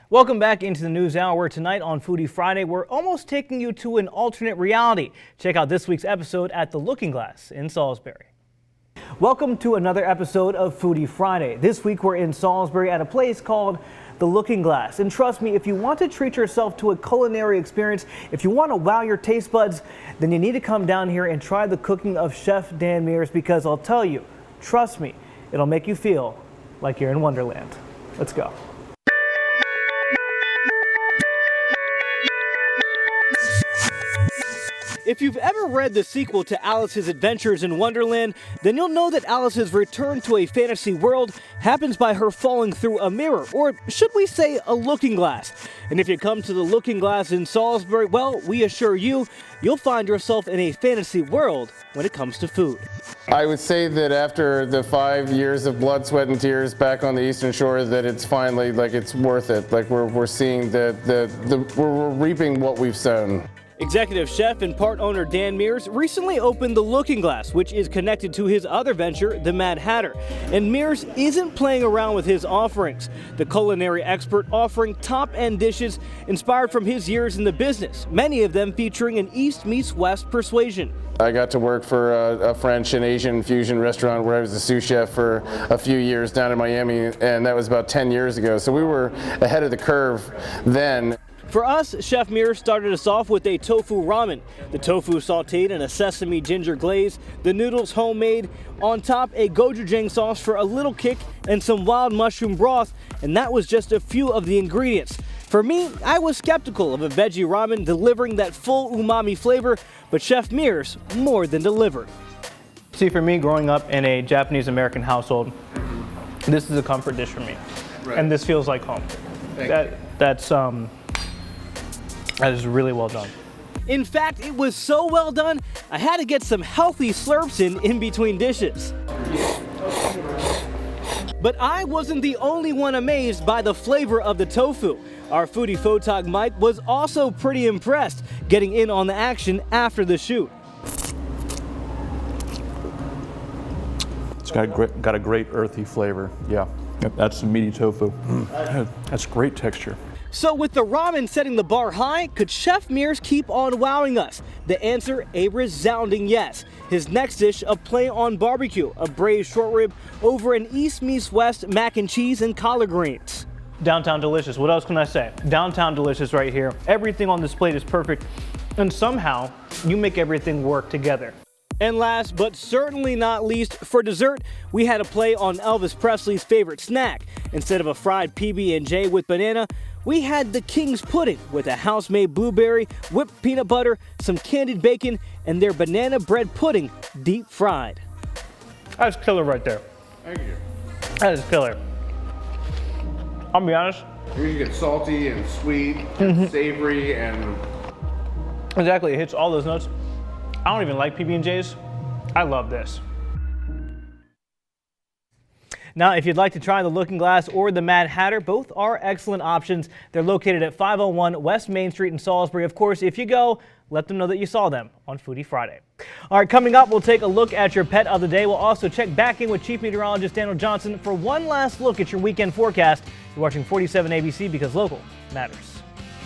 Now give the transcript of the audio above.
Welcome back into the News Hour. Tonight on Foodie Friday, we're almost taking you to an alternate reality. Check out this week's episode at the Looking Glass in Salisbury. Welcome to another episode of Foodie Friday. This week we're in Salisbury at a place called the Looking Glass. And trust me, if you want to treat yourself to a culinary experience, if you want to wow your taste buds, then you need to come down here and try the cooking of Chef Dan Mears, because I'll tell you, trust me, it'll make you feel like you're in Wonderland. Let's go. If you've ever read the sequel to Alice's Adventures in Wonderland, then you'll know that Alice's return to a fantasy world happens by her falling through a mirror, or should we say a looking glass. And if you come to the Looking Glass in Salisbury, well, we assure you, you'll find yourself in a fantasy world when it comes to food. I would say that after the 5 years of blood, sweat, and tears back on the Eastern Shore, that it's finally, it's worth it. We're seeing we're reaping what we've sown. Executive chef and part owner Dan Mears recently opened the Looking Glass, which is connected to his other venture, the Mad Hatter. And Mears isn't playing around with his offerings. The culinary expert offering top-end dishes inspired from his years in the business, many of them featuring an East meets West persuasion. I got to work for a French and Asian fusion restaurant where I was a sous chef for a few years down in Miami, and that was about 10 years ago. So we were ahead of the curve then. For us, Chef Mears started us off with a tofu ramen. The tofu sauteed in a sesame ginger glaze, the noodles homemade, on top a gochujang sauce for a little kick, and some wild mushroom broth, and that was just a few of the ingredients. For me, I was skeptical of a veggie ramen delivering that full umami flavor, but Chef Mears more than delivered. See, for me, growing up in a Japanese-American household, this is a comfort dish for me, right. And this feels like home. That is really well done. In fact, it was so well done, I had to get some healthy slurps in between dishes. But I wasn't the only one amazed by the flavor of the tofu. Our foodie photog Mike was also pretty impressed, getting in on the action after the shoot. It's got a great earthy flavor. Yeah, that's some meaty tofu. That's great texture. So with the ramen setting the bar high, could Chef Mears keep on wowing us? The answer, a resounding yes. His next dish, a play on barbecue, a braised short rib over an East meets West mac and cheese and collard greens. Downtown delicious. What else can I say? Downtown delicious right here. Everything on this plate is perfect, and somehow you make everything work together. And last but certainly not least, for dessert, we had a play on Elvis Presley's favorite snack. Instead of a fried PB&J with banana, we had the King's Pudding with a house-made blueberry, whipped peanut butter, some candied bacon, and their banana bread pudding deep fried. That's killer right there. Thank you. That is killer. I'll be honest. You get salty and sweet, and savory, and... Exactly, it hits all those notes. I don't even like PB&Js. I love this. Now, if you'd like to try the Looking Glass or the Mad Hatter, both are excellent options. They're located at 501 West Main Street in Salisbury. Of course, if you go, let them know that you saw them on Foodie Friday. All right, coming up, we'll take a look at your pet of the day. We'll also check back in with Chief Meteorologist Daniel Johnson for one last look at your weekend forecast. You're watching 47 ABC because local matters.